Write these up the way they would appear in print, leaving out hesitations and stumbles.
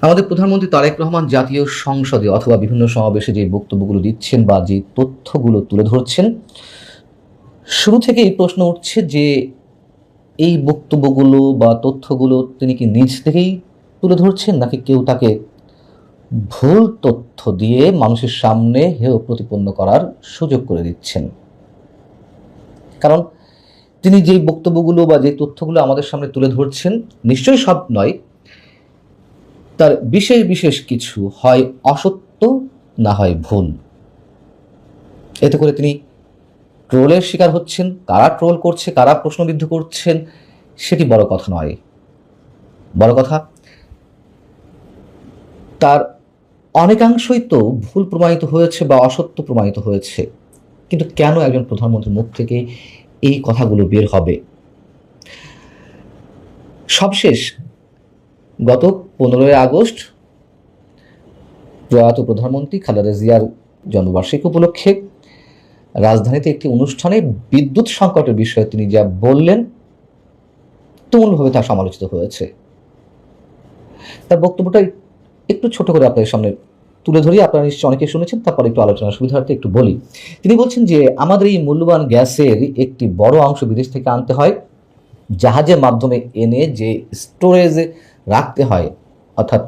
আমাদের প্রধানমন্ত্রী তারেক রহমান জাতীয় সংসদে অথবা বিভিন্ন সমাবেশে যে বক্তব্যগুলো দিচ্ছেন বা যে তথ্যগুলো তুলে ধরছেন, শুরু থেকেই প্রশ্ন উঠছে যে এই বক্তব্যগুলো বা তথ্যগুলো তিনি কি নিজ থেকেই তুলে ধরছেন, নাকি কেউ তাকে ভুল তথ্য দিয়ে মানুষের সামনে হেয় প্রতিপন্ন করার সুযোগ করে দিচ্ছেন। কারণ তিনি যে বক্তব্যগুলো বা যে তথ্যগুলো আমাদের সামনে তুলে ধরছেন, নিশ্চয়ই সব নয়, তার বিশেষ বিশেষ কিছু হয় অসত্য, না হয় ভুল। এতে করে তিনি ট্রোলের শিকার হচ্ছেন। কারা ট্রোল করছে, কারা প্রশ্নবিদ্ধ করছেন, সেটি বড় কথা নয়। বড় কথা তার অনেকাংশই তো ভুল প্রমাণিত হয়েছে বা অসত্য প্রমাণিত হয়েছে। কিন্তু কেন একজন প্রধানমন্ত্রীর মুখ থেকে এই কথাগুলো বের হবে? সবশেষ গত 15ই আগস্ট প্রয়াত প্রধানমন্ত্রী খালেদা জিয়ার জন্মবার্ষিকী উপলক্ষে রাজধানীতে একটি অনুষ্ঠানে বিদ্যুৎ সংকটের বিষয়ে তিনি যা বললেন, তুমুলভাবে তা সমালোচিত হয়েছে। তার বক্তব্যটা একটু ছোট করে আপনাদের সামনে তুলে ধরি, আপনারা নিশ্চয়ই অনেকে শুনেছেন, তারপর একটু আলোচনার সুবিধার্থে একটু বলি। তিনি বলছেন যে আমাদের এই মূল্যবান গ্যাসের একটি বড় অংশ বিদেশ থেকে আনতে হয়, জাহাজের মাধ্যমে এনে যে স্টোরেজে রাখতে হয়, অর্থাৎ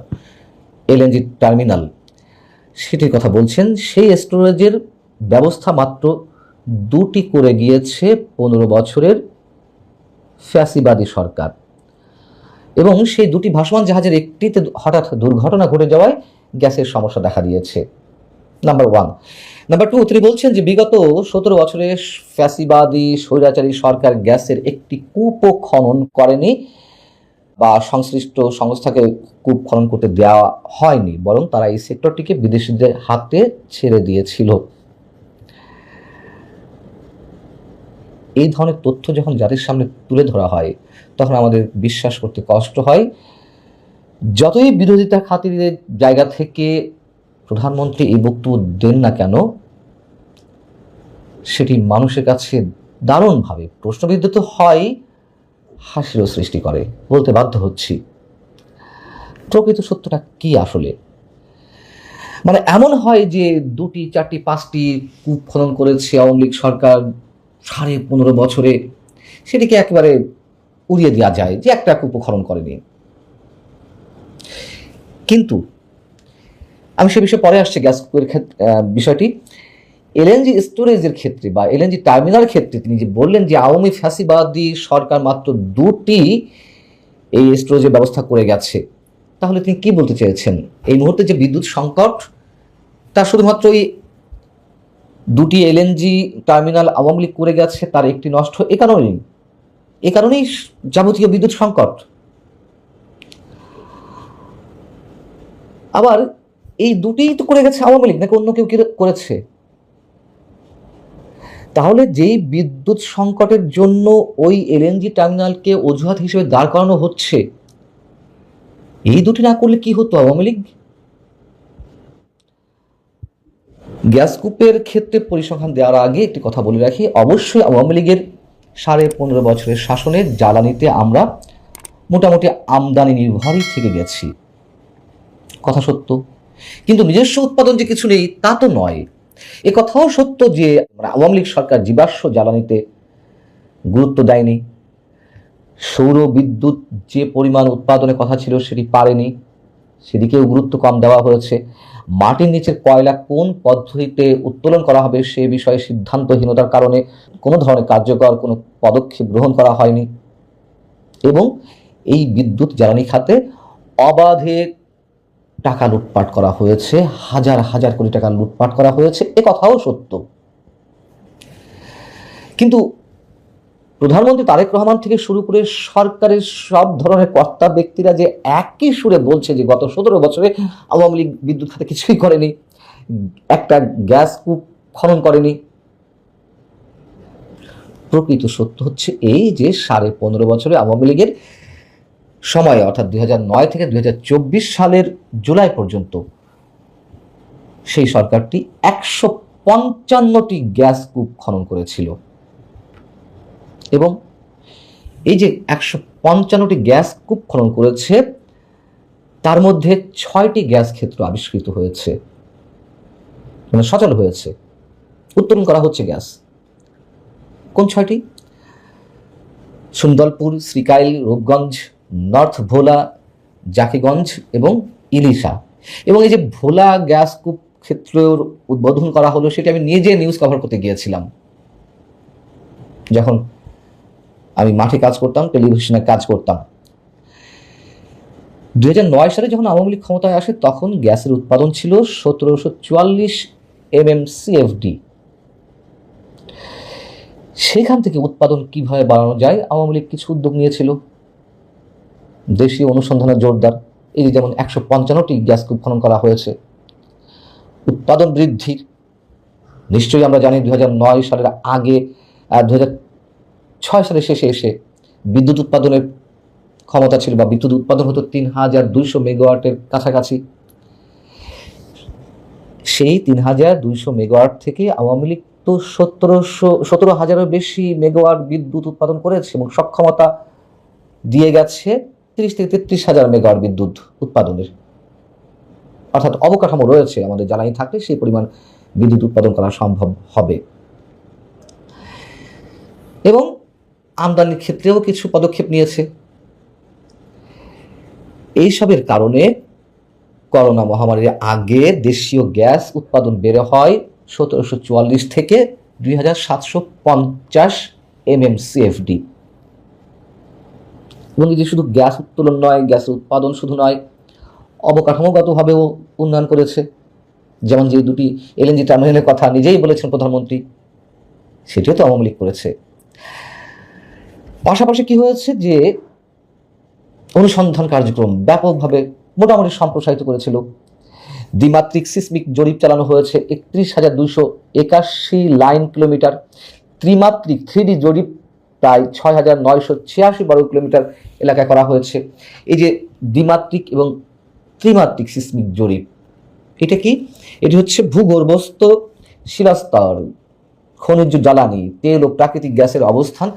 এলএনজি টার্মিনাল, সেটির কথা বলছেন। সেই স্টোরেজের ব্যবস্থা মাত্র 2টি করে গিয়েছে 15 বছরের ফ্যাসিবাদী সরকার, এবং সেই 2টি ভাসমান জাহাজের একটিতে হঠাৎ দুর্ঘটনা ঘটে যাওয়ায় গ্যাসের সমস্যা দেখা দিয়েছে। নাম্বার 1। নাম্বার 2, তিনি বলছেন যে বিগত 17 বছরে ফ্যাসিবাদী স্বৈরাচারী সরকার গ্যাসের একটি কূপও খনন করেনি বা সংশ্লিষ্ট সংস্থাকে কূপ খনন করতে দেওয়া হয়নি, বরং তারা এই সেক্টরটিকে বিদেশিদের হাতে ছেড়ে দিয়েছিল। এই ধরনের তথ্য যখন জাতির সামনে তুলে ধরা হয়, তখন আমাদের বিশ্বাস করতে কষ্ট হয়। যতই বিরোধিতার খাতিরের জায়গা থেকে প্রধানমন্ত্রী এই বক্তব্য দেন না কেন, সেটি মানুষের কাছে দারুণভাবে প্রশ্নবিদ্ধ তো হয়, হাসিরও সৃষ্টি করে। বলতে বাধ্য হচ্ছি, প্রকৃত সত্যটা কি আসলে? মানে এমন হয় যে 2টি, 4টি, 5টি কূপ খনন করেছে আওয়ামী লীগ সরকার 15.5 বছরে, সেটিকে একেবারে উড়িয়ে দেওয়া যায় যে একটা কূপ খনন করেনি। কিন্তু আমি সে বিষয়ে পরে আসছি, গ্যাস কূপের বিষয়টি। এলএনজি স্টোরেজের ক্ষেত্রে বা এলএনজি টার্মিনালের ক্ষেত্রে তিনি যে বললেন যে আওয়ামী ফ্যাসিবাদী সরকার মাত্র 2টি এই স্টোরেজের ব্যবস্থা করে গেছে, তাহলে তিনি কি বলতে চেয়েছেন? এই মুহূর্তে যে বিদ্যুৎ সংকট, তা শুধুমাত্র এই 2টি এলএনজি টার্মিনাল আওয়ামী লীগ করে গেছে, তার একটি নষ্ট, এ কারণেই যাবতীয় বিদ্যুৎ সংকট। আবার এই 2টিই তো করে গেছে আওয়ামী লীগ, নাকি অন্য কেউ করেছে? তাহলে যেই বিদ্যুৎ সংকটের জন্য ওই এলএনজি টার্মিনালকে অজুহাত হিসেবে দাঁড় করানো হচ্ছে, এই 2টি না করলে কি হতো আওয়ামী লীগ? গ্যাস কূপের ক্ষেত্রে পরিসংখ্যান দেওয়ার আগে একটি কথা বলে রাখি, অবশ্যই আওয়ামী লীগের 15.5 বছরের শাসনের জ্বালানিতে আমরা মোটামুটি আমদানি নির্ভরই থেকে গেছি, কথা সত্য। কিন্তু নিজস্ব উৎপাদন যে কিছু নেই তা তো নয়। এ কথাও সত্য যে আওয়ামী লীগ সরকার জীবাশ্ম জ্বালানিতে গুরুত্ব দেয়নি। সৌর বিদ্যুৎ যে পরিমাণ উৎপাদনের কথা ছিল সেটি পারেনি, সেদিকেও গুরুত্ব কম দেওয়া হয়েছে। মাটির নিচের কয়লা কোন পদ্ধতিতে উত্তোলন করা হবে সে বিষয়ে সিদ্ধান্তহীনতার কারণে কোনো ধরনের কার্যকর কোনো পদক্ষেপ গ্রহণ করা হয়নি, এবং এই বিদ্যুৎ জ্বালানি খাতে অবাধে টাকা লুটপাট করা হয়েছে, হাজার হাজার কোটি টাকা লুটপাট করা হয়েছে, এ কথাও সত্য। কিন্তু প্রধানমন্ত্রী তারেক রহমান থেকে শুরু করে সরকারের সব ধরনের কর্তা ব্যক্তিরা যে একই সুরে বলছে যে গত 17 বছরে আওয়ামী লীগ বিদ্যুৎ খাতে কিছুই করেনি, একটা গ্যাস কূপ খনন করেনি, প্রকৃত সত্য হচ্ছে এই যে 15.5 বছরে আওয়ামী লীগের সময়ে, অর্থাৎ 2009 থেকে 2024 সালের জুলাই পর্যন্ত সেই সরকারটি 155টি গ্যাস কূপ খনন করেছিল, এবং এই যে 155টি গ্যাস কূপ খনন করেছে তার মধ্যে 6টি গ্যাস ক্ষেত্র আবিষ্কৃত হয়েছে, মানে সচল হয়েছে, উত্তোলন করা হচ্ছে গ্যাস। কোন 6টি? সুন্দরপুর, শ্রীকাইল, রূপগঞ্জ, নর্থ ভোলা, জাকিগঞ্জ এবং ইলিশা। এবং এই যে ভোলা গ্যাস কূপ ক্ষেত্রের উদ্বোধন করা হলো, সেটা আমি নিজে নিউজ কভার করতে গিয়েছিলাম যখন আমি মাঠে কাজ করতাম, টেলিভিশনে কাজ করতাম। 2009 সালে যখন আওয়ামী লীগ ক্ষমতায় আসে, তখন গ্যাসের উৎপাদন ছিল 1744 MMCFD। সেখান থেকে উৎপাদন কিভাবে বাড়ানো যায়, আওয়ামী লীগ কিছু উদ্যোগ নিয়েছিল। দেশীয় অনুসন্ধানে জোরদার, এই যে যেমন 155টি গ্যাস কূপ খনন করা হয়েছে। উৎপাদন বৃদ্ধির, নিশ্চয়ই আমরা জানি 2009 সালের আগে 2006 সালের শেষে এসে বিদ্যুৎ উৎপাদনের ক্ষমতা ছিল, বা বিদ্যুৎ উৎপাদন হতো 3200 মেগাওয়াটের কাছাকাছি। সেই 3200 মেগাওয়াট থেকে আওয়ামী লীগ তো 17,000-এরও বেশি মেগাওয়াট বিদ্যুৎ উৎপাদন করেছে এবং সক্ষমতা দিয়ে গেছে 30,000-33,000 মেগাওয়াট বিদ্যুৎ উৎপাদনের। অর্থাৎ অবকাঠামো রয়েছে, আমাদের জ্বালানি থাকলে সেই পরিমাণ বিদ্যুৎ উৎপাদন করা সম্ভব হবে। এবং আমদানির ক্ষেত্রেও কিছু পদক্ষেপ নিয়েছে। এইসবের কারণে করোনা মহামারীর আগে দেশীয় গ্যাস উৎপাদন বেড়ে হয় 1744 থেকে 2750 MMCFD। এবং এই যে শুধু গ্যাস উত্তোলন নয়, গ্যাসের উৎপাদন শুধু নয়, অবকাঠামোগতভাবেও উন্নয়ন করেছে। যেমন যে 2টি LNG টার্মিনালের কথা নিজেই বলেছেন প্রধানমন্ত্রী, সেটিও তো আওয়ামী লীগ করেছে। পাশাপাশি কি হয়েছে যে অনুসন্ধান কার্যক্রম ব্যাপকভাবে মোটামুটি সম্প্রসারিত করেছিল। দ্বিমাত্রিক সিসমিক জরিপ চালানো হয়েছে 31,281 লাইন কিলোমিটার। ত্রিমাত্রিক 3D জরিপ প্রায় 6,986 বর্গ কিলোমিটার এলাকায় করা হয়েছে। এই যে দ্বিমাত্রিক এবং ত্রিমাত্রিক সিসমিক জরিপ, এটা কি? এটি হচ্ছে ভূগর্ভস্থ শিলাস্তর, খনিজ জ্বালানি, তেল ও প্রাকৃতিক গ্যাসের অবস্থান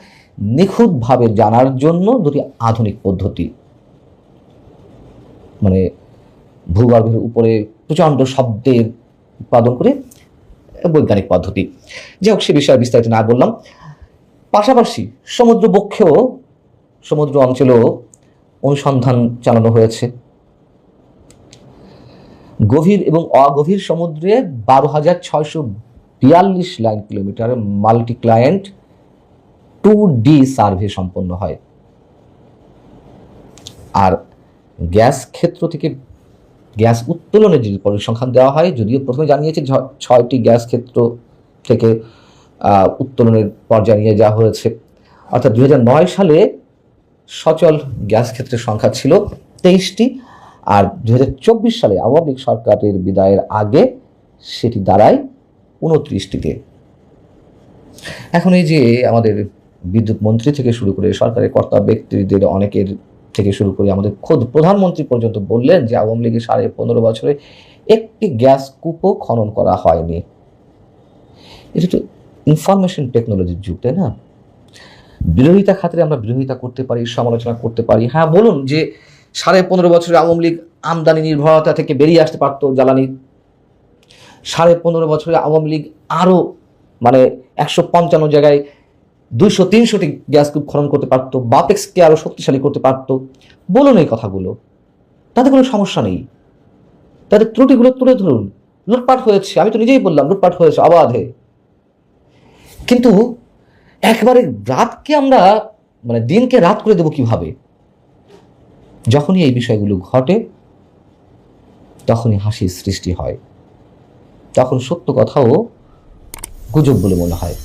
নিখুঁতভাবে জানার জন্য 2টি আধুনিক পদ্ধতি। মানে ভূগর্ভের উপরে প্রচণ্ড শব্দের উৎপাদন করে বৈজ্ঞানিক পদ্ধতি। যাই হোক, সে বিষয়ে বিস্তারিত না বললাম। পাশাপাশি সমুদ্র বক্ষেও, সমুদ্র অঞ্চলেও অনুসন্ধান চালানো হয়েছে। গভীর এবং অগভীর সমুদ্রে 12,642 line kilometre multi client 2D survey সম্পন্ন হয়। আর গ্যাস ক্ষেত্র থেকে গ্যাস উত্তোলনের যে পরিসংখ্যান দেওয়া হয়, যদিও প্রথমে জানিয়েছে 6টি গ্যাস ক্ষেত্র থেকে উত্তোলনের পর্যায়ে নিয়ে যাওয়া হয়েছে। অর্থাৎ 2009 সালে সচল গ্যাস ক্ষেত্রের সংখ্যা ছিল 23টি, আর 2024 সালে আওয়ামী লীগ সরকারের বিদায়ের আগে সেটি দাঁড়ায় 29টিতে। এখন এই যে আমাদের বিদ্যুৎ মন্ত্রী থেকে শুরু করে সরকারের কর্তা ব্যক্তিদের অনেকের থেকে শুরু করে আমাদের খোদ প্রধানমন্ত্রী পর্যন্ত বললেন যে আওয়ামী লীগের 15.5 বছরে একটি গ্যাস কূপও খনন করা হয়নি। এটা তো ইনফরমেশন টেকনোলজির যুগ, তাই না? বিরোধিতা খাতিরে আমরা বিরোধিতা করতে পারি, সমালোচনা করতে পারি। হ্যাঁ, বলুন যে 15.5 বছরে আওয়ামী লীগ আমদানি নির্ভরতা থেকে বেরিয়ে আসতে পারতো জ্বালানি। 15.5 বছরে আওয়ামী লীগ আরও 155 জায়গায় 200-300টি গ্যাস কূপ খনন করতে পারতো, বাপেক্সকে আরও শক্তিশালী করতে পারতো। বলুন এই কথাগুলো, তাতে কোনো সমস্যা নেই। তাদের ত্রুটিগুলো তুলে ধরুন। লুটপাট হয়েছে, আমি তো নিজেই বললাম লুটপাট হয়েছে অবাধে। কিন্তু একবারে রাতকে আমরা দিনকে রাত করে দেবো কিভাবে? যখনই এই বিষয়গুলো ঘটে তখনই হাসির সৃষ্টি হয়, তখন সত্য কথাও গুজব বলে মনে হয়।